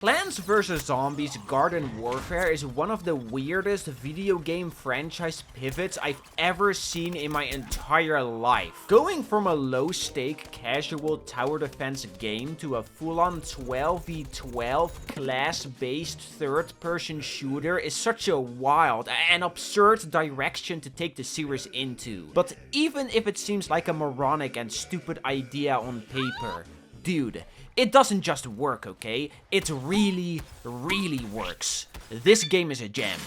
Plants vs. Zombies Garden Warfare is one of the weirdest video game franchise pivots I've ever seen in my entire life. Going from a low-stake casual tower defense game to a full-on 12v12 class-based third-person shooter is such a wild and absurd direction to take the series into. But even if it seems like a moronic and stupid idea on paper, dude, it doesn't just work, okay? It really, really works. This game is a gem.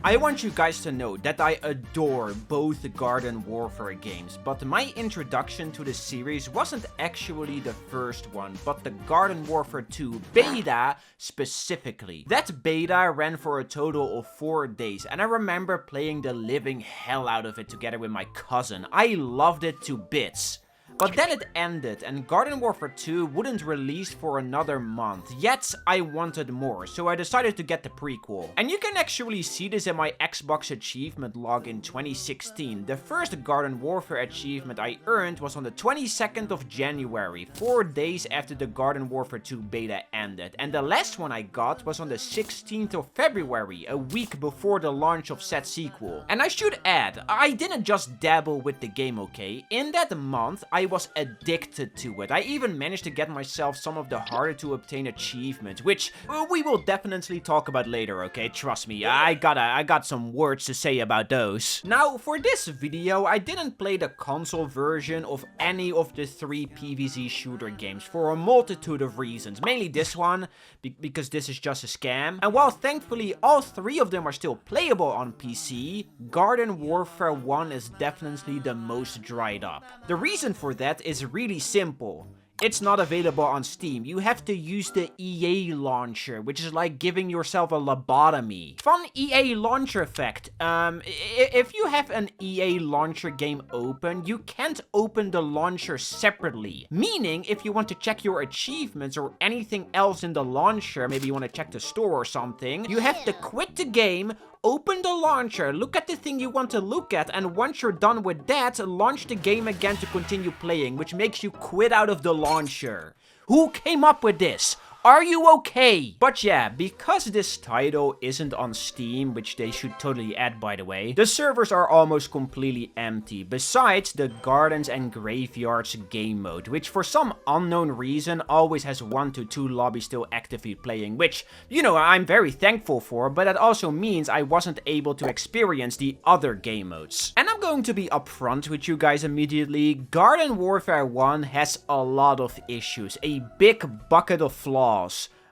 I want you guys to know that I adore both the Garden Warfare games, but my introduction to the series wasn't actually the first one, but the Garden Warfare 2 beta specifically. That beta ran for a total of 4 days, and I remember playing the living hell out of it together with my cousin. I loved it to bits. But then it ended, and Garden Warfare 2 wouldn't release for another month, yet I wanted more, so I decided to get the prequel. And you can actually see this in my Xbox achievement log in 2016. The first Garden Warfare achievement I earned was on the 22nd of January, 4 days after the Garden Warfare 2 beta ended, and the last one I got was on the 16th of February, a week before the launch of said sequel. And I should add, I didn't just dabble with the game, okay? In that month, I was addicted to it. I even managed to get myself some of the harder to obtain achievements, which we will definitely talk about later, okay? Trust me, I got some words to say about those. Now, for this video, I didn't play the console version of any of the 3 PvZ shooter games for a multitude of reasons. Mainly this one, because this is just a scam. And while thankfully all 3 of them are still playable on PC, Garden Warfare 1 is definitely the most dried up. The reason for that is really simple. It's not available on Steam. You have to use the EA launcher, which is like giving yourself a lobotomy. Fun EA launcher fact. If you have an EA launcher game open, you can't open the launcher separately. Meaning, if you want to check your achievements or anything else in the launcher, maybe you want to check the store or something, you have to quit the game, open the launcher, look at the thing you want to look at, and once you're done with that, launch the game again to continue playing, which makes you quit out of the launcher. Who came up with this? Are you okay? But yeah, because this title isn't on Steam, which they should totally add by the way, the servers are almost completely empty, besides the Gardens and Graveyards game mode, which for some unknown reason always has 1 to 2 lobbies still actively playing, which, you know, I'm very thankful for, but that also means I wasn't able to experience the other game modes. And I'm going to be upfront with you guys immediately. Garden Warfare 1 has a lot of issues, a big bucket of flaws.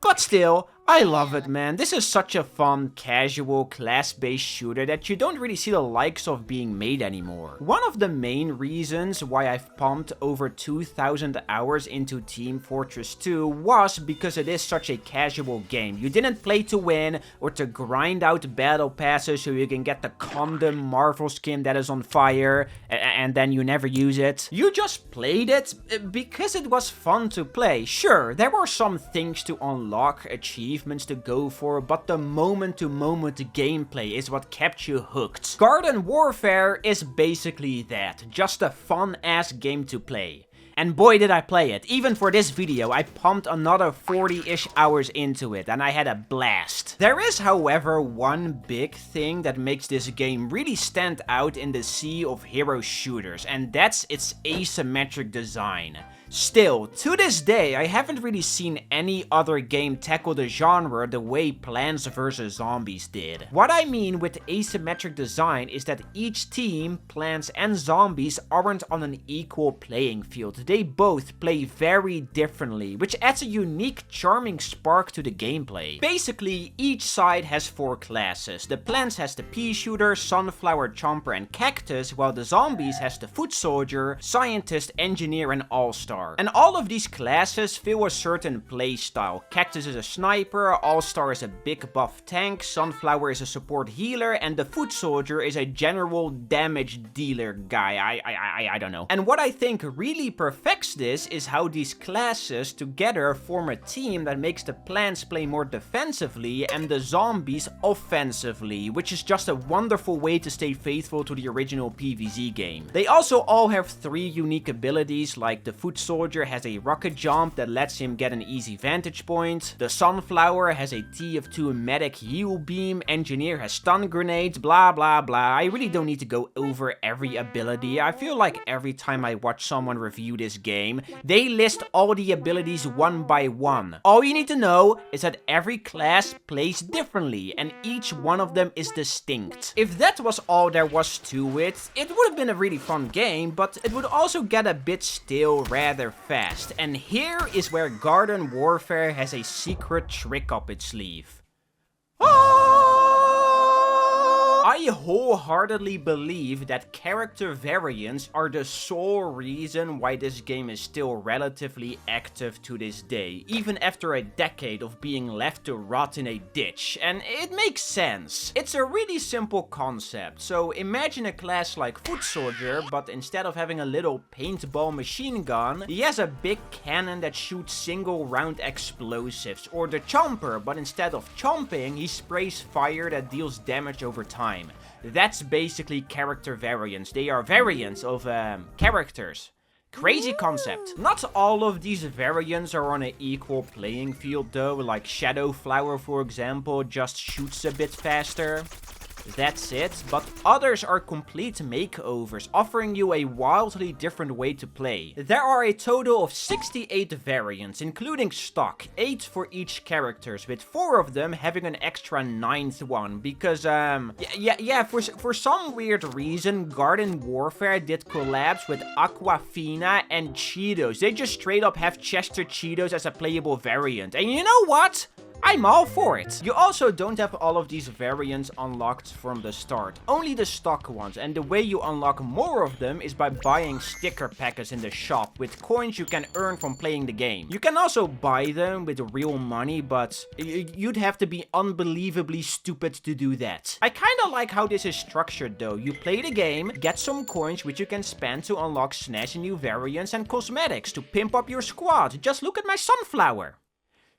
But still, I love it, man. This is such a fun, casual, class-based shooter that you don't really see the likes of being made anymore. One of the main reasons why I've pumped over 2,000 hours into Team Fortress 2 was because it is such a casual game. You didn't play to win or to grind out battle passes so you can get the condom Marvel skin that is on fire and then you never use it. You just played it because it was fun to play. Sure, there were some things to unlock, achievements to go for, but the moment-to-moment gameplay is what kept you hooked. Garden Warfare is basically that, just a fun-ass game to play. And boy did I play it. Even for this video, I pumped another 40-ish hours into it, and I had a blast. There is, however, one big thing that makes this game really stand out in the sea of hero shooters, and that's its asymmetric design. Still, to this day, I haven't really seen any other game tackle the genre the way Plants vs. Zombies did. What I mean with asymmetric design is that each team, Plants and Zombies, aren't on an equal playing field. They both play very differently, which adds a unique, charming spark to the gameplay. Basically, each side has 4 classes. The Plants has the Pea Shooter, Sunflower, Chomper, and Cactus, while the Zombies has the Foot Soldier, Scientist, Engineer, and All-Star. And all of these classes fill a certain playstyle. Cactus is a sniper, All-Star is a big buff tank, Sunflower is a support healer, and the Foot Soldier is a general damage dealer guy. I don't know. And what I think really perfects perfects this is how these classes together form a team that makes the plants play more defensively and the zombies offensively, which is just a wonderful way to stay faithful to the original PvZ game. They also all have 3 unique abilities, like the foot soldier has a rocket jump that lets him get an easy vantage point, the sunflower has a TF2 medic heal beam, engineer has stun grenades, blah blah blah. I really don't need to go over every ability. I feel like every time I watch someone review this game, they list all the abilities one by one. All you need to know is that every class plays differently and each one of them is distinct. If that was all there was to it, it would have been a really fun game, but it would also get a bit stale rather fast. And here is where Garden Warfare has a secret trick up its sleeve. I wholeheartedly believe that character variants are the sole reason why this game is still relatively active to this day, even after a decade of being left to rot in a ditch, and it makes sense. It's a really simple concept, so imagine a class like Foot Soldier, but instead of having a little paintball machine gun, he has a big cannon that shoots single round explosives, or the Chomper, but instead of chomping, he sprays fire that deals damage over time. That's basically character variants. They are variants of characters. Crazy concept. Not all of these variants are on an equal playing field though, like Shadowflower for example just shoots a bit faster. That's it, but others are complete makeovers, offering you a wildly different way to play. There are a total of 68 variants, including stock, 8 for each characters, with 4 of them having an extra 9th one, because, for some weird reason, Garden Warfare did collabs with Aquafina and Cheetos. They just straight up have Chester Cheetos as a playable variant, and you know what? I'm all for it. You also don't have all of these variants unlocked from the start, only the stock ones, and the way you unlock more of them is by buying sticker packets in the shop with coins you can earn from playing the game. You can also buy them with real money, but you'd have to be unbelievably stupid to do that. I kinda like how this is structured though. You play the game, get some coins which you can spend to unlock snazzy new variants and cosmetics to pimp up your squad. Just look at my sunflower.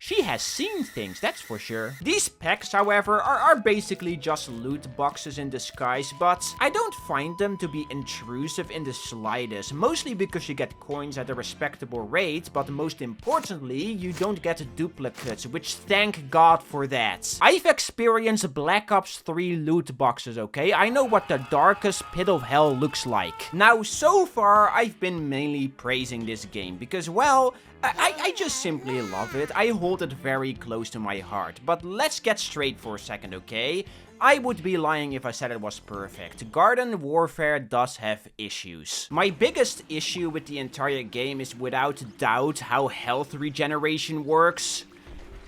She has seen things, that's for sure. These packs, however, are basically just loot boxes in disguise, but I don't find them to be intrusive in the slightest, mostly because you get coins at a respectable rate, but most importantly, you don't get duplicates, which thank God for that. I've experienced Black Ops 3 loot boxes, okay? I know what the darkest pit of hell looks like. Now, so far, I've been mainly praising this game because, well, I just simply love it. I hold it very close to my heart. But let's get straight for a second, okay? I would be lying if I said it was perfect. Garden Warfare does have issues. My biggest issue with the entire game is without doubt how health regeneration works.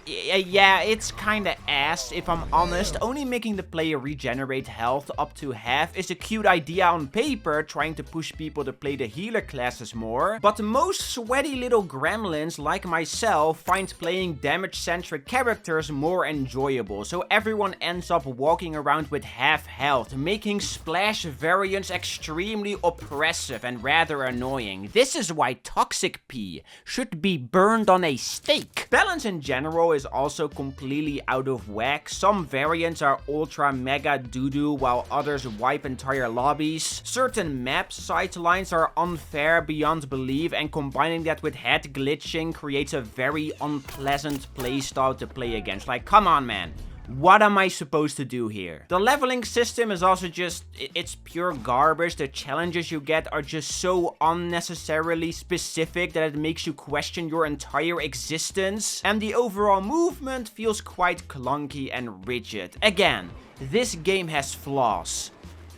Yeah, it's kinda ass if I'm honest. Only making the player regenerate health up to half is a cute idea on paper, trying to push people to play the healer classes more. But most sweaty little gremlins like myself find playing damage-centric characters more enjoyable, so everyone ends up walking around with half health, making splash variants extremely oppressive and rather annoying. This is why Toxic P should be burned on a stake. Balance in general is also completely out of whack. Some variants are ultra mega doo-doo while others wipe entire lobbies. Certain map sightlines are unfair beyond belief, and combining that with head glitching creates a very unpleasant playstyle to play against. Like, come on, man. What am I supposed to do here? The leveling system is also just, it's pure garbage. The challenges you get are just so unnecessarily specific that it makes you question your entire existence. And the overall movement feels quite clunky and rigid. Again, this game has flaws.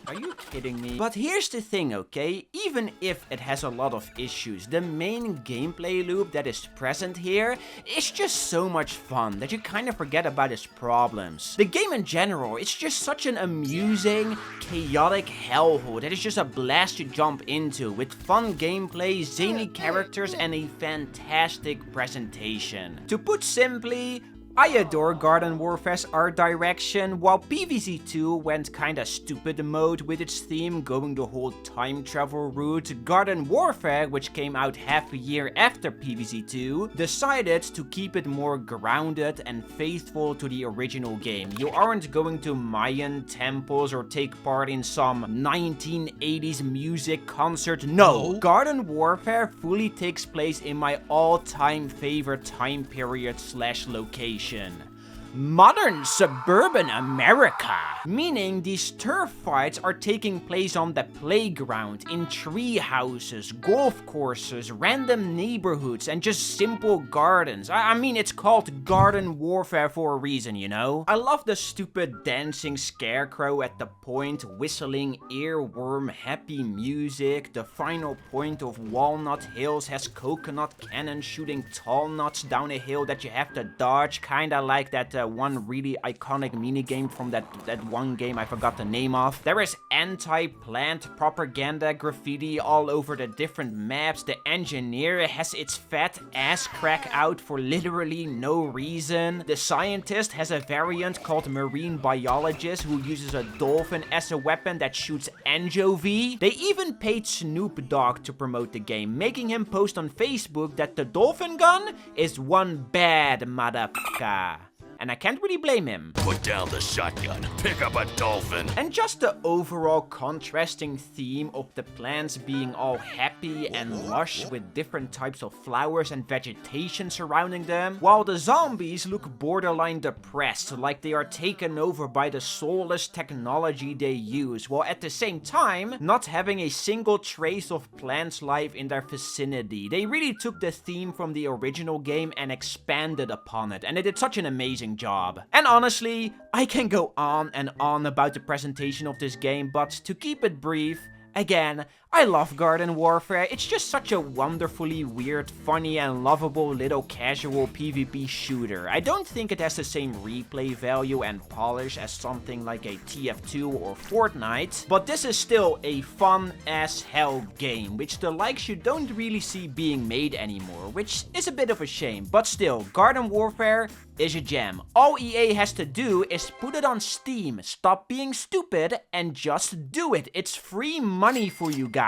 Are you kidding me? But here's the thing, okay? Even if it has a lot of issues, the main gameplay loop that is present here is just so much fun that you kind of forget about its problems. The game in general, it's just such an amusing, chaotic hellhole that is just a blast to jump into, with fun gameplay, zany characters, and a fantastic presentation. To put simply, I adore Garden Warfare's art direction, while PvZ2 went kinda stupid mode with its theme, going the whole time travel route. Garden Warfare, which came out half a year after PvZ2, decided to keep it more grounded and faithful to the original game. You aren't going to Mayan temples or take part in some 1980s music concert. No! Garden Warfare fully takes place in my all-time favorite time period / location. Modern suburban America. Meaning these turf fights are taking place on the playground, in tree houses, golf courses, random neighborhoods, and just simple gardens. I mean, it's called Garden Warfare for a reason, you know? I love the stupid dancing scarecrow at the point, whistling earworm happy music. The final point of Walnut Hills has coconut cannons shooting tall nuts down a hill that you have to dodge, kinda like that one really iconic minigame from that one game I forgot the name of. There is anti-plant propaganda graffiti all over the different maps. The engineer has its fat ass crack out for literally no reason. The scientist has a variant called marine biologist who uses a dolphin as a weapon that shoots anchovy. They even paid Snoop Dogg to promote the game, making him post on Facebook that the dolphin gun is one bad motherfucker. And I can't really blame him. Put down the shotgun, pick up a dolphin. And just the overall contrasting theme of the plants being all happy and lush with different types of flowers and vegetation surrounding them, while the zombies look borderline depressed, like they are taken over by the soulless technology they use, while at the same time not having a single trace of plants life in their vicinity. They really took the theme from the original game and expanded upon it, and they did such an amazing job. And honestly, I can go on and on about the presentation of this game, but to keep it brief, again, I love Garden Warfare. It's just such a wonderfully weird, funny, and lovable little casual PvP shooter. I don't think it has the same replay value and polish as something like a TF2 or Fortnite, but this is still a fun as hell game, which the likes you don't really see being made anymore, which is a bit of a shame. But still, Garden Warfare is a gem. All EA has to do is put it on Steam, stop being stupid, and just do it. It's free money for you guys.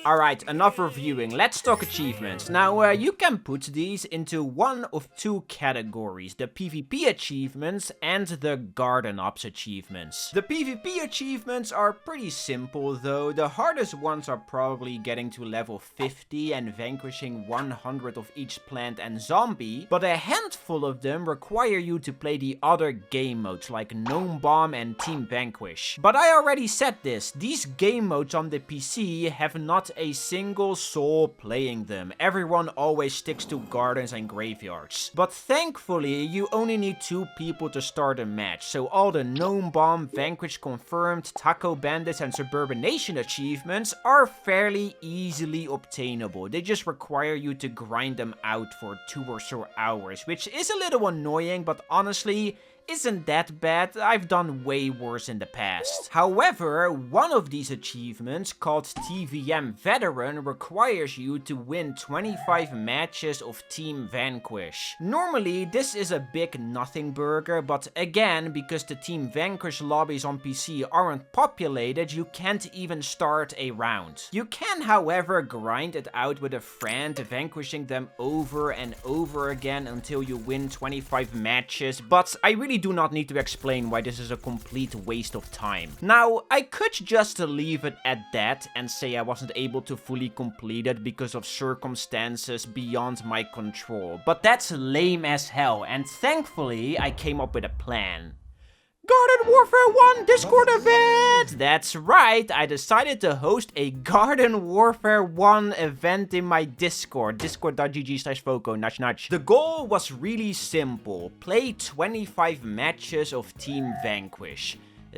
Alright, enough reviewing, let's talk achievements. Now, you can put these into one of two categories, the PvP achievements and the Garden Ops achievements. The PvP achievements are pretty simple though. The hardest ones are probably getting to level 50 and vanquishing 100 of each plant and zombie, but a handful of them require you to play the other game modes like Gnome Bomb and Team Vanquish. But I already said this, these game modes on the PC have not a single soul playing them. Everyone always sticks to gardens and graveyards. But thankfully, you only need 2 people to start a match, so all the Gnome Bomb, Vanquish Confirmed, Taco Bandits, and Suburbanation achievements are fairly easily obtainable. They just require you to grind them out for 2 or so hours, which is a little annoying, but honestly, isn't that bad. I've done way worse in the past. However, one of these achievements, called TVM Veteran, requires you to win 25 matches of Team Vanquish. Normally, this is a big nothing burger, but again, because the Team Vanquish lobbies on PC aren't populated, you can't even start a round. You can, however, grind it out with a friend, vanquishing them over and over again until you win 25 matches, but I really do not need to explain why this is a complete waste of time. Now, I could just leave it at that and say I wasn't able to fully complete it because of circumstances beyond my control, but that's lame as hell, and thankfully I came up with a plan. Garden Warfare 1 Discord event! That's right, I decided to host a Garden Warfare 1 event in my Discord, discord.gg/foco, nudge nudge. The goal was really simple, play 25 matches of Team Vanquish.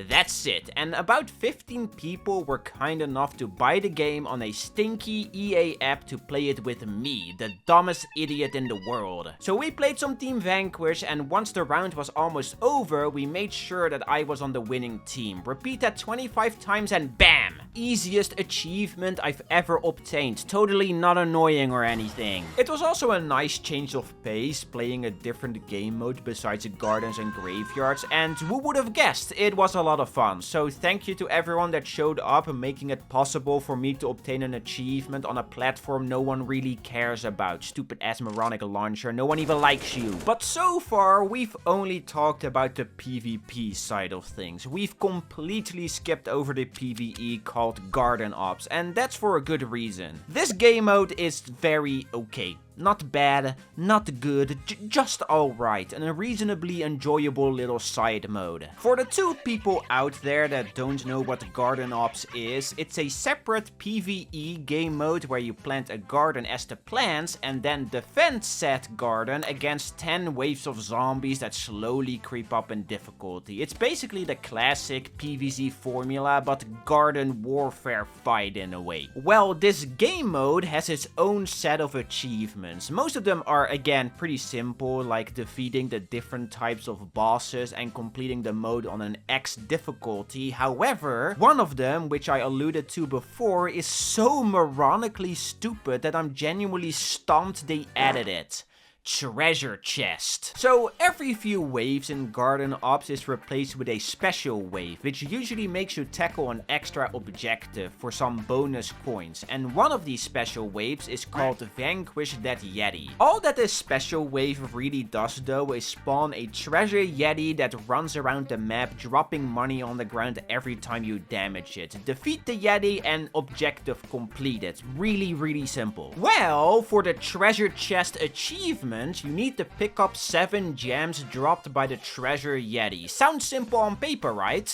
That's it, and about 15 people were kind enough to buy the game on a stinky EA app to play it with me, the dumbest idiot in the world. So we played some Team Vanquish, and once the round was almost over, we made sure that I was on the winning team. Repeat that 25 times and bam! Easiest achievement I've ever obtained, totally not annoying or anything. It was also a nice change of pace, playing a different game mode besides gardens and graveyards, and who would have guessed, it was a lot of fun. So thank you to everyone that showed up, making it possible for me to obtain an achievement on a platform no one really cares about. Stupid ass moronic launcher, no one even likes you. But so far, we've only talked about the PvP side of things. We've completely skipped over the PvE called Garden Ops, and that's for a good reason. This game mode is very okay. Not bad, not good, just alright, and a reasonably enjoyable little side mode. For the 2 people out there that don't know what Garden Ops is, it's a separate PvE game mode where you plant a garden as the plants and then defend said garden against 10 waves of zombies that slowly creep up in difficulty. It's basically the classic PvZ formula, but garden warfare fight in a way. Well, this game mode has its own set of achievements. Most of them are again pretty simple, like defeating the different types of bosses and completing the mode on an X difficulty. However, one of them, which I alluded to before, is so moronically stupid that I'm genuinely stumped they added it. Treasure chest. So every few waves in Garden Ops is replaced with a special wave, which usually makes you tackle an extra objective for some bonus coins, and one of these special waves is called Vanquish That Yeti. All that this special wave really does though is spawn a treasure yeti that runs around the map dropping money on the ground every time you damage it. Defeat the yeti and objective completed. Really simple. Well, for the treasure chest achievement, you need to pick up 7 gems dropped by the treasure yeti. Sounds simple on paper, right?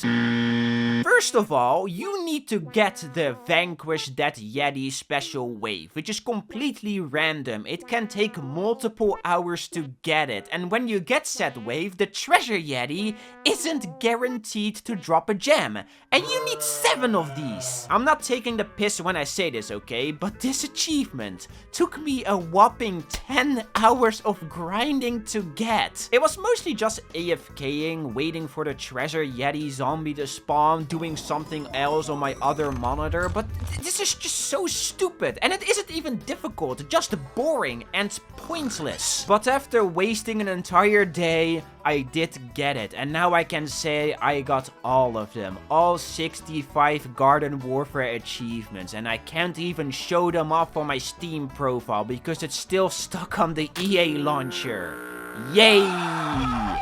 First of all, you need to get the Vanquish That Yeti special wave, which is completely random. It can take multiple hours to get it, and when you get said wave, the treasure yeti isn't guaranteed to drop a gem, and you need 7 of these. I'm not taking the piss when I say this, okay, but this achievement took me a whopping 10 hours of grinding to get. It was mostly just AFKing, waiting for the treasure yeti zombie to spawn, doing something else on my other monitor, but this is just so stupid, and it isn't even difficult, just boring and pointless. But after wasting an entire day, I did get it, and now I can say I got all of them, all 65 Garden Warfare achievements, and I can't even show them off on my Steam profile because it's still stuck on the EA launcher. Yay!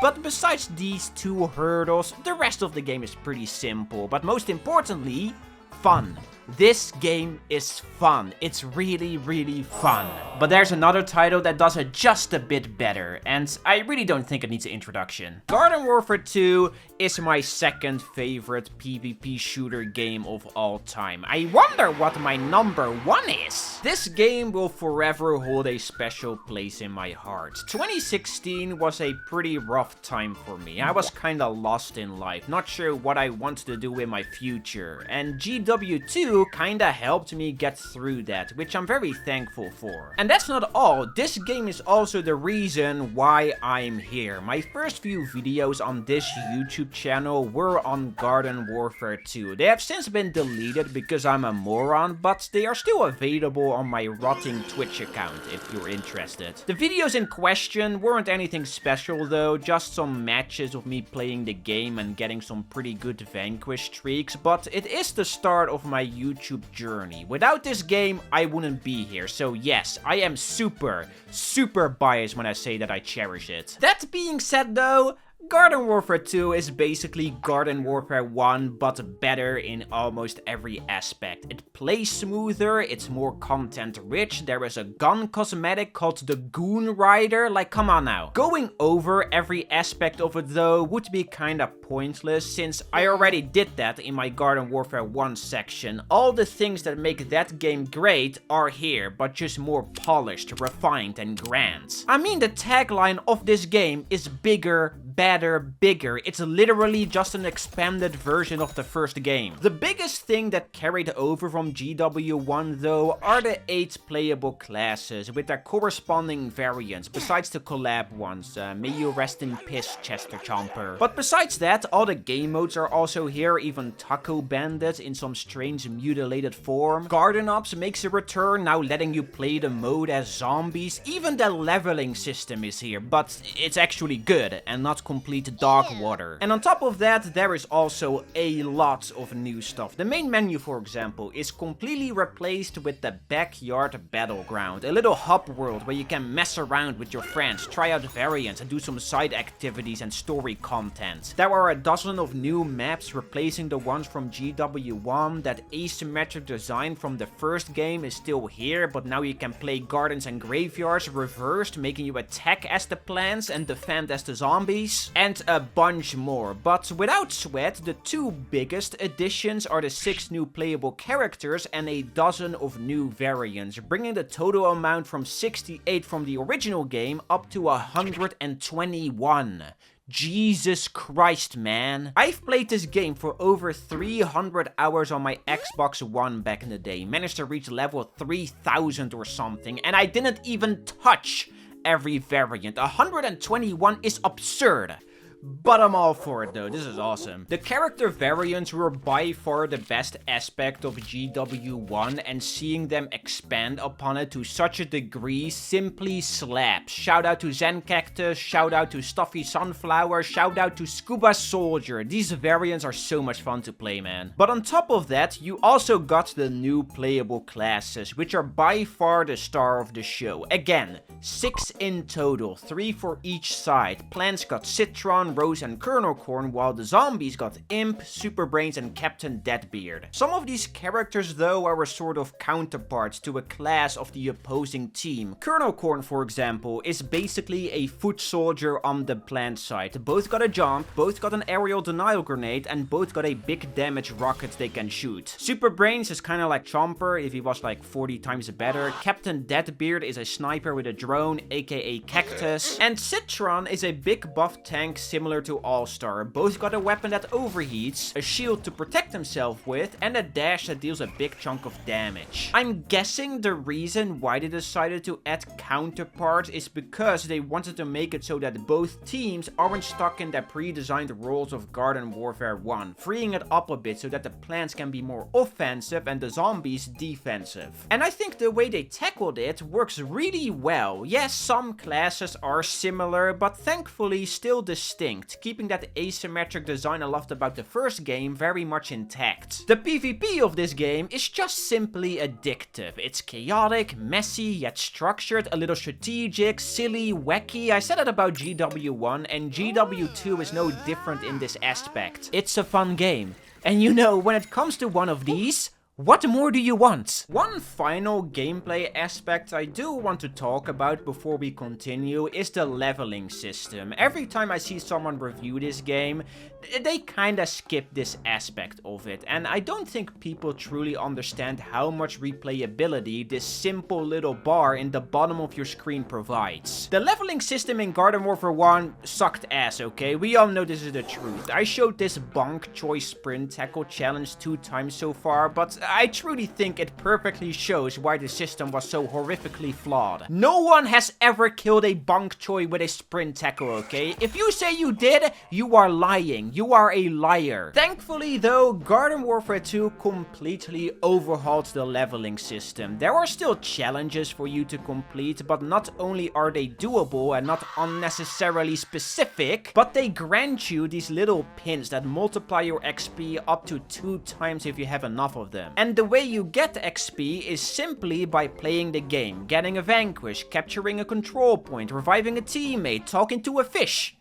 But besides these 2 hurdles, the rest of the game is pretty simple, but most importantly, fun. This game is fun. It's really fun. But there's another title that does it just a bit better, and I really don't think it needs an introduction. Garden Warfare 2 is my second favorite PvP shooter game of all time. I wonder what my number 1 is. This game will forever hold a special place in my heart. 2016 was a pretty rough time for me. I was kinda lost in life, not sure what I wanted to do in my future, and GW2 kinda helped me get through that, which I'm very thankful for. And that's not all. This game is also the reason why I'm here. My first few videos on this YouTube channel were on Garden Warfare 2. They have since been deleted because I'm a moron, but they are still available on my rotting Twitch account if you're interested. The videos in question weren't anything special though, just some matches of me playing the game and getting some pretty good Vanquish streaks, but it is the start of my YouTube journey. Without this game, I wouldn't be here, so yes, I am super biased when I say that I cherish it. That being said though, Garden Warfare 2 is basically Garden Warfare 1, but better in almost every aspect. It plays smoother, it's more content rich, there is a gun cosmetic called the Goon Rider, like come on now. Going over every aspect of it though would be kinda pointless, since I already did that in my Garden Warfare 1 section. All the things that make that game great are here, but just more polished, refined and grand. I mean, the tagline of this game is bigger, better, bigger. It's literally just an expanded version of the first game. The biggest thing that carried over from GW1 though are the 8 playable classes with their corresponding variants, besides the collab ones. May you rest in piss, Chester Chomper. But besides that, all the game modes are also here, even Taco Bandit in some strange mutilated form. Garden Ops makes a return, now letting you play the mode as zombies. Even the leveling system is here, but it's actually good and not complete dog water. And on top of that, there is also a lot of new stuff. The main menu, for example, is completely replaced with the backyard battleground, a little hub world where you can mess around with your friends, try out variants and do some side activities and story content. There are a dozen of new maps replacing the ones from GW1. That asymmetric design from the first game is still here, but now you can play gardens and graveyards reversed, making you attack as the plants and defend as the zombies, and a bunch more. But without sweat, the 2 biggest additions are the 6 new playable characters and a dozen of new variants, bringing the total amount from 68 from the original game up to 121. Jesus Christ, man. I've played this game for over 300 hours on my Xbox One back in the day, managed to reach level 3000 or something, and I didn't even touch every variant. 121 is absurd. But I'm all for it though, this is awesome. The character variants were by far the best aspect of GW1, and seeing them expand upon it to such a degree simply slaps. Shout out to Zen Cactus, shout out to Stuffy Sunflower, shout out to Scuba Soldier. These variants are so much fun to play, man. But on top of that, you also got the new playable classes, which are by far the star of the show. Again, 6 in total, 3 for each side. Plants got Citron, Rose and Kernel Corn, while the zombies got Imp, Super Brains and Captain Deadbeard. Some of these characters though are a sort of counterparts to a class of the opposing team. Kernel Corn, for example, is basically a foot soldier on the plant side. Both got a jump, both got an aerial denial grenade, and both got a big damage rocket they can shoot. Super Brains is kinda like Chomper if he was like 40 times better. Captain Deadbeard is a sniper with a drone, aka Cactus. And Citron is a big buff tank similar to All-Star. Both got a weapon that overheats, a shield to protect himself with, and a dash that deals a big chunk of damage. I'm guessing the reason why they decided to add counterparts is because they wanted to make it so that both teams aren't stuck in their pre-designed roles of Garden Warfare 1, freeing it up a bit so that the plants can be more offensive and the zombies defensive. And I think the way they tackled it works really well. Yes, some classes are similar, but thankfully still distinct, keeping that asymmetric design I loved about the first game very much intact. The PvP of this game is just simply addictive. It's chaotic, messy, yet structured, a little strategic, silly, wacky. I said it about GW1, and GW2 is no different in this aspect. It's a fun game. And you know, when it comes to one of these, what more do you want? One final gameplay aspect I do want to talk about before we continue is the leveling system. Every time I see someone review this game, they kinda skip this aspect of it, and I don't think people truly understand how much replayability this simple little bar in the bottom of your screen provides. The leveling system in Garden Warfare 1 sucked ass, okay? We all know this is the truth. I showed this bonk choice sprint tackle challenge 2 times so far, but I truly think it perfectly shows why the system was so horrifically flawed. No one has ever killed a bonk choi with a sprint tackle, okay? If you say you did, you are lying. You are a liar. Thankfully though, Garden Warfare 2 completely overhauled the leveling system. There are still challenges for you to complete, but not only are they doable and not unnecessarily specific, but they grant you these little pins that multiply your XP up to 2 times if you have enough of them. And the way you get XP is simply by playing the game, getting a vanquish, capturing a control point, reviving a teammate, talking to a fish.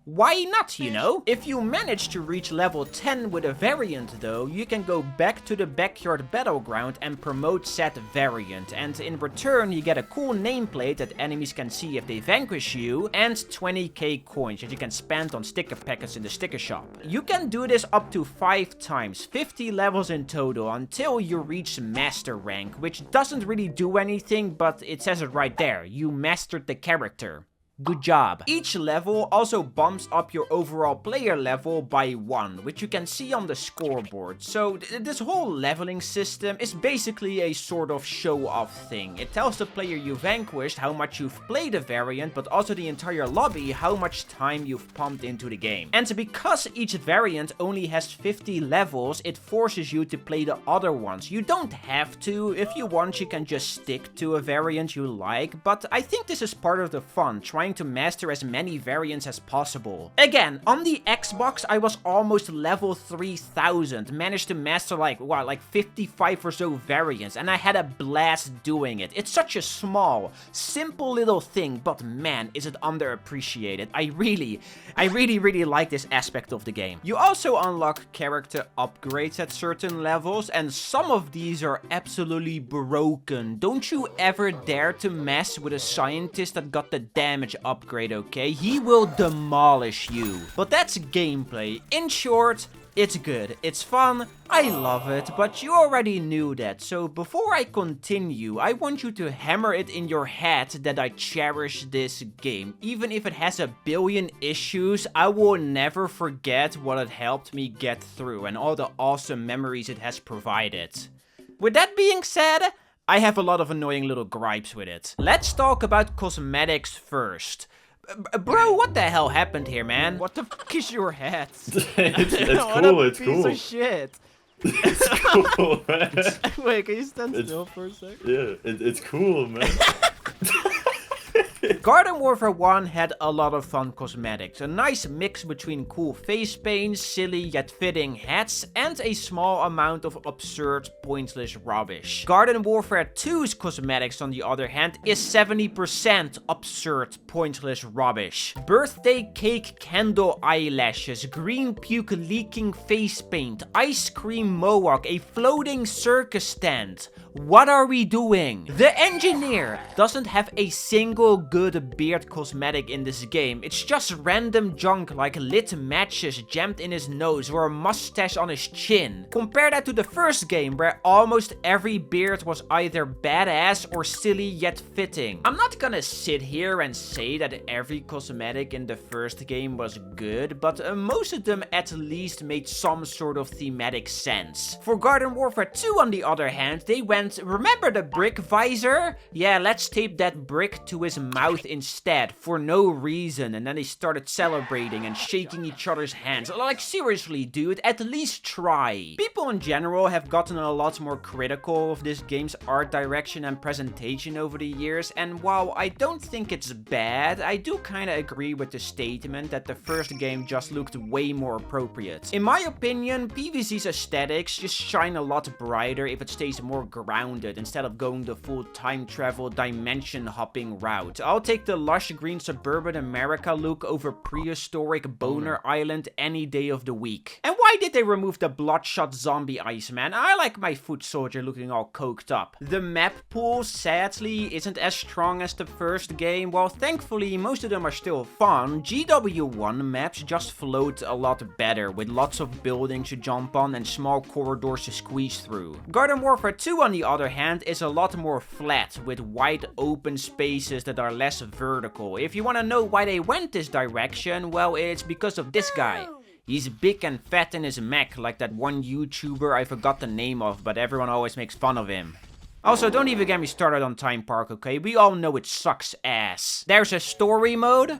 Why not, you know? If you manage to reach level 10 with a variant though, you can go back to the backyard battleground and promote said variant, and in return you get a cool nameplate that enemies can see if they vanquish you, and 20k coins that you can spend on sticker packets in the sticker shop. You can do this up to 5 times, 50 levels in total, until you reach master rank, which doesn't really do anything, but it says it right there, you mastered the character. Good job. Each level also bumps up your overall player level by 1, which you can see on the scoreboard. So this whole leveling system is basically a sort of show-off thing. It tells the player you vanquished how much you've played a variant, but also the entire lobby how much time you've pumped into the game. And because each variant only has 50 levels, it forces you to play the other ones. You don't have to. If you want, you can just stick to a variant you like, but I think this is part of the fun, trying to master as many variants as possible. Again, on the Xbox, I was almost level 3000, managed to master like 55 or so variants, and I had a blast doing it. It's such a small, simple little thing, but man, is it underappreciated. I really like this aspect of the game. You also unlock character upgrades at certain levels, and some of these are absolutely broken. Don't you ever dare to mess with a scientist that got the damage upgrade, okay? He will demolish you. But that's gameplay. In short, it's good, it's fun, I love it, but you already knew that. So before I continue, I want you to hammer it in your head that I cherish this game. Even if it has a billion issues, I will never forget what it helped me get through and all the awesome memories it has provided. With that being said, I have a lot of annoying little gripes with it. Let's talk about cosmetics first. Bro, what the hell happened here, man? What the fuck is your hat? It's cool, it's cool. Piece of shit. It's cool, man. Wait, can you stand still for a sec? Yeah, it's cool, man. Garden Warfare 1 had a lot of fun cosmetics, a nice mix between cool face paints, silly yet fitting hats, and a small amount of absurd, pointless rubbish. Garden Warfare 2's cosmetics, on the other hand, is 70% absurd, pointless rubbish. Birthday cake candle eyelashes, green puke leaking face paint, ice cream mohawk, a floating circus stand. What are we doing? The engineer doesn't have a single good beard cosmetic in this game. It's just random junk like lit matches jammed in his nose or a mustache on his chin. Compare that to the first game where almost every beard was either badass or silly yet fitting. I'm not gonna sit here and say that every cosmetic in the first game was good, but most of them at least made some sort of thematic sense. For Garden Warfare 2 on the other hand, they went, remember the brick visor? Yeah, let's tape that brick to his mouth instead, for no reason, and then they started celebrating and shaking each other's hands. Like, seriously, dude, at least try. People in general have gotten a lot more critical of this game's art direction and presentation over the years, and while I don't think it's bad, I do kinda agree with the statement that the first game just looked way more appropriate. In my opinion, PvZ's aesthetics just shine a lot brighter if it stays more grounded instead of going the full time travel dimension hopping route. I'll take the lush green suburban America look over prehistoric Boner Island any day of the week. And why did they remove the bloodshot zombie Iceman? I like my foot soldier looking all coked up. The map pool, sadly, isn't as strong as the first game. While thankfully most of them are still fun, GW1 maps just float a lot better, with lots of buildings to jump on and small corridors to squeeze through. Garden Warfare 2 on the other hand is a lot more flat, with wide open spaces that are less vertical. If you want to know why they went this direction, well, it's because of this guy. He's big and fat in his mech, like that one YouTuber I forgot the name of, but everyone always makes fun of him. Also, don't even get me started on Time Park, okay? We all know it sucks ass. There's a story mode.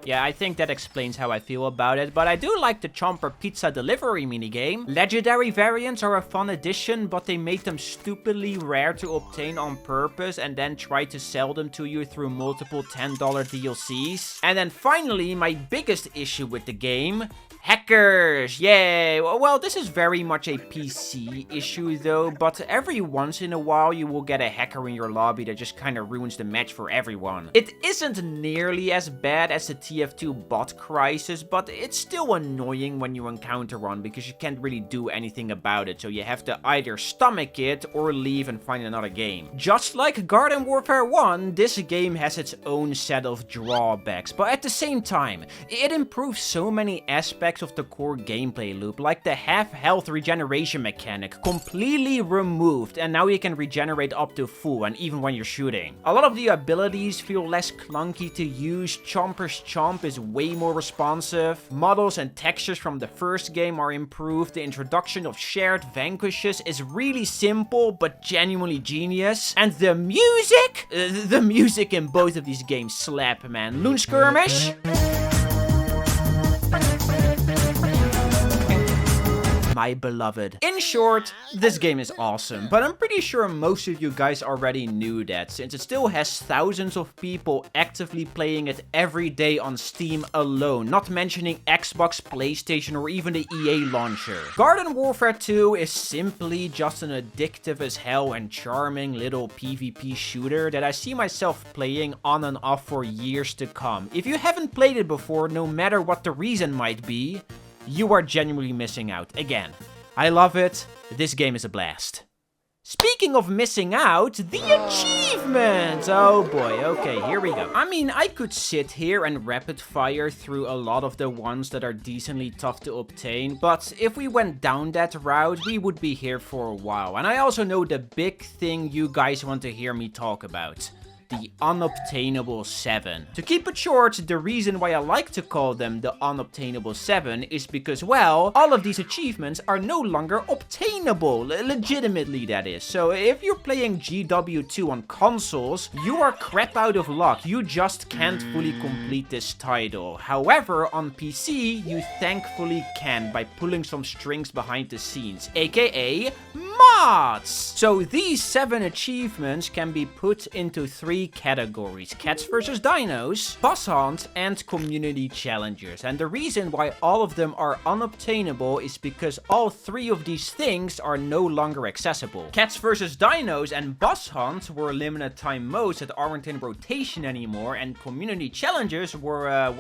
Yeah, I think that explains how I feel about it, but I do like the Chomper Pizza delivery minigame. Legendary variants are a fun addition, but they make them stupidly rare to obtain on purpose and then try to sell them to you through multiple $10 DLCs. And then finally, my biggest issue with the game: hackers! Yay! Well, this is very much a PC issue though, but every once in a while you will get a hacker in your lobby that just kinda ruins the match for everyone. It isn't nearly as bad as the TF2 bot crisis, but it's still annoying when you encounter one because you can't really do anything about it, so you have to either stomach it or leave and find another game. Just like Garden Warfare 1, this game has its own set of drawbacks, but at the same time, it improves so many aspects aspects of the core gameplay loop, like the half-health regeneration mechanic, completely removed, and now you can regenerate up to full, and even when you're shooting. A lot of the abilities feel less clunky to use. Chomper's Chomp is way more responsive. Models and textures from the first game are improved. The introduction of shared vanquishes is really simple, but genuinely genius. And the music? The music in both of these games slap, man. Loon Skirmish? My beloved. In short, this game is awesome, but I'm pretty sure most of you guys already knew that, since it still has thousands of people actively playing it every day on Steam alone, not mentioning Xbox, PlayStation, or even the EA launcher. Garden Warfare 2 is simply just an addictive as hell and charming little PvP shooter that I see myself playing on and off for years to come. If you haven't played it before, no matter what the reason might be, you are genuinely missing out. Again, I love it. This game is a blast. Speaking of missing out, the achievements! Oh boy, okay, here we go. I mean, I could sit here and rapid fire through a lot of the ones that are decently tough to obtain, but if we went down that route, we would be here for a while. And I also know the big thing you guys want to hear me talk about. The Unobtainable 7. To keep it short, the reason why I like to call them the Unobtainable 7 is because, well, all of these achievements are no longer obtainable. Legitimately, that is. So if you're playing GW2 on consoles, you are crap out of luck. You just can't fully complete this title. However, on PC, you thankfully can by pulling some strings behind the scenes, aka mods. So these 7 achievements can be put into 3 categories: Cats vs Dinos, Boss Hunt, and Community Challengers. And the reason why all of them are unobtainable is because all 3 of these things are no longer accessible. Cats vs Dinos and Boss Hunt were limited time modes that aren't in rotation anymore, and Community Challengers were,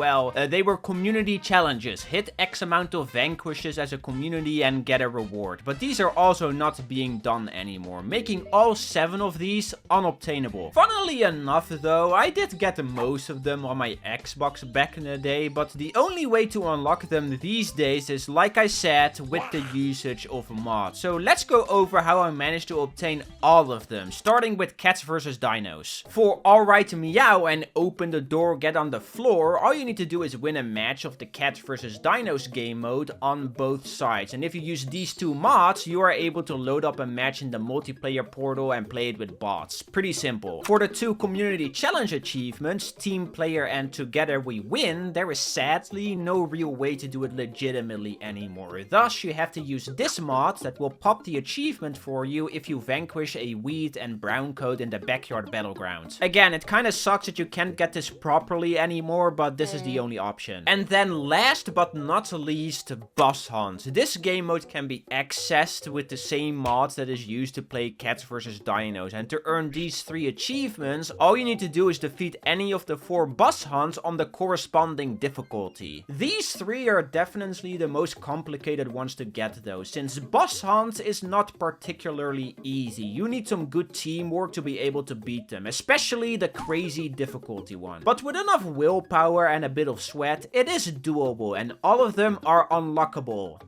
they were community challenges. Hit X amount of vanquishes as a community and get a reward. But these are also not being done anymore, making all 7 of these unobtainable. Funnily enough though, I did get most of them on my Xbox back in the day, but the only way to unlock them these days is, like I said, with the usage of mods. So let's go over how I managed to obtain all of them, starting with Cats vs Dinos. For Alright Meow and Open the Door, Get on the Floor, all you need to do is win a match of the Cats vs Dinos game mode on both sides. And if you use these 2 mods, you are able to load up a match in the multiplayer portal and play it with bots. Pretty simple. For the 2 community challenge achievements, Team Player and Together We Win, there is sadly no real way to do it legitimately anymore. Thus, you have to use this mod that will pop the achievement for you if you vanquish a wheat and brown coat in the backyard battleground. Again, it kinda sucks that you can't get this properly anymore, but this is the only option. And then last but not least, Boss Hunt. This game mode can be accessed with the same mods that is used to play Cats vs Dinos, and to earn these 3 achievements, all you need to do is defeat any of the 4 boss hunts on the corresponding difficulty. These 3 are definitely the most complicated ones to get though, since boss hunt is not particularly easy. You need some good teamwork to be able to beat them, especially the crazy difficulty one. But with enough willpower and a bit of sweat, it is doable, and all of them are unlockable.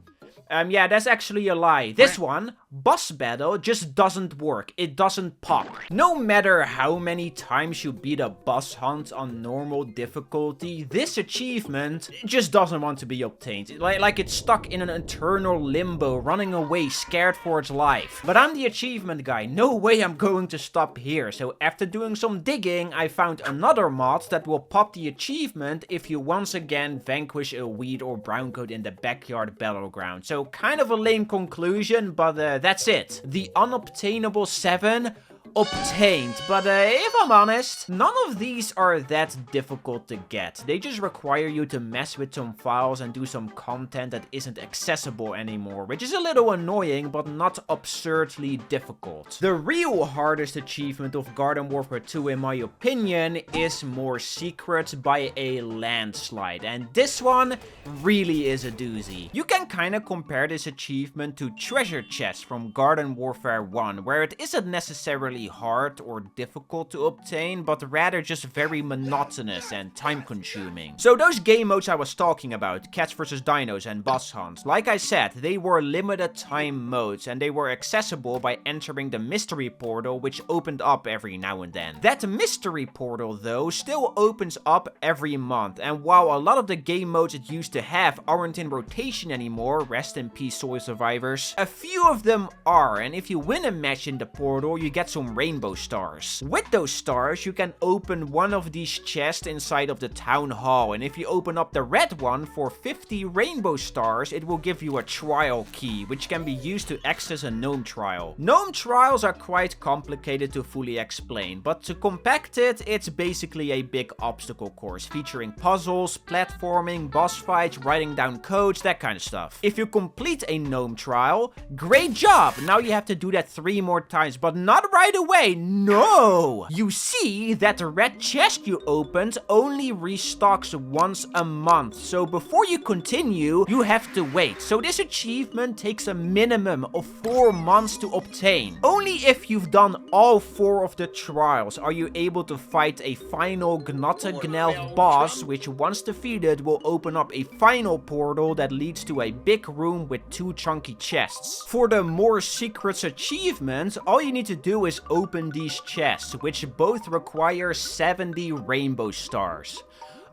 Yeah, that's actually a lie. This one, Boss Battle, just doesn't work. It doesn't pop. No matter how many times you beat a boss hunt on normal difficulty, this achievement just doesn't want to be obtained. Like it's stuck in an eternal limbo, running away, scared for its life. But I'm the achievement guy. No way I'm going to stop here. So after doing some digging, I found another mod that will pop the achievement if you once again vanquish a wheat or brown coat in the backyard battleground. So kind of a lame conclusion, but that's it. The Unobtainable 7 obtained, but if I'm honest, none of these are that difficult to get. They just require you to mess with some files and do some content that isn't accessible anymore, which is a little annoying, but not absurdly difficult. The real hardest achievement of Garden Warfare 2, in my opinion, is More Secrets by a landslide, and this one really is a doozy. You can kinda compare this achievement to Treasure Chest from Garden Warfare 1, where it isn't necessarily very hard or difficult to obtain, but rather just very monotonous and time-consuming. So those game modes I was talking about, Cats vs Dinos and Boss Hunt, like I said, they were limited time modes and they were accessible by entering the mystery portal, which opened up every now and then. That mystery portal though still opens up every month, and while a lot of the game modes it used to have aren't in rotation anymore, rest in peace Soil Survivors, a few of them are, and if you win a match in the portal you get some rainbow stars. With those stars you can open one of these chests inside of the town hall, and if you open up the red one for 50 rainbow stars it will give you a trial key, which can be used to access a gnome trial. Gnome trials are quite complicated to fully explain, but to compact it, it's basically a big obstacle course featuring puzzles, platforming, boss fights, writing down codes, that kind of stuff. If you complete a gnome trial, great job! Now you have to do that 3 more times, but not right away, no! You see that the red chest you opened only restocks once a month, so before you continue, you have to wait. So this achievement takes a minimum of 4 months to obtain. Only if you've done all 4 of the trials are you able to fight a final Gnottegnelf boss, which once defeated will open up a final portal that leads to a big room with 2 chunky chests. For the more secrets achievements, all you need to do is open these chests, which both require 70 rainbow stars.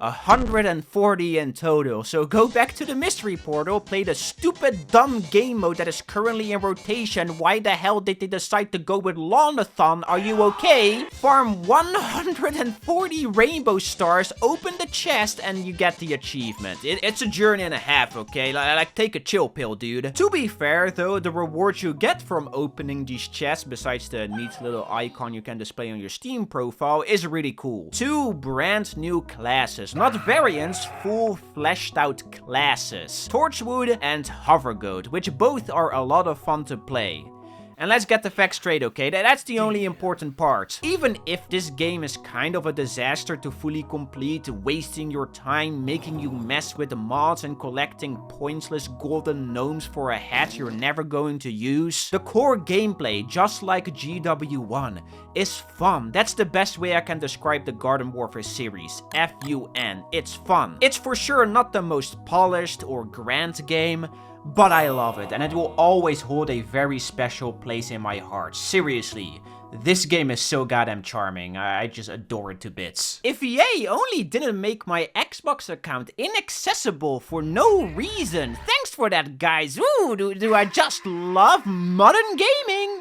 140 in total, so go back to the mystery portal, play the stupid dumb game mode that is currently in rotation. Why the hell did they decide to go with Lawnathon? Are you okay? Farm 140 rainbow stars, open the chest, and you get the achievement. It's a journey and a half, okay? Like take a chill pill, dude. To be fair though, the rewards you get from opening these chests, besides the neat little icon you can display on your Steam profile, is really cool. 2 brand new classes. Not variants, full fleshed out classes. Torchwood and Hovergoat, which both are a lot of fun to play. And let's get the facts straight, okay? That's the only important part. Even if this game is kind of a disaster to fully complete, wasting your time, making you mess with the mods and collecting pointless golden gnomes for a hat you're never going to use, the core gameplay, just like GW1, is fun. That's the best way I can describe the Garden Warfare series. F-U-N. It's fun. It's for sure not the most polished or grand game, but I love it, and it will always hold a very special place in my heart. Seriously, this game is so goddamn charming. I just adore it to bits. If EA only didn't make my Xbox account inaccessible for no reason. Thanks for that, guys. Ooh, do I just love modern gaming?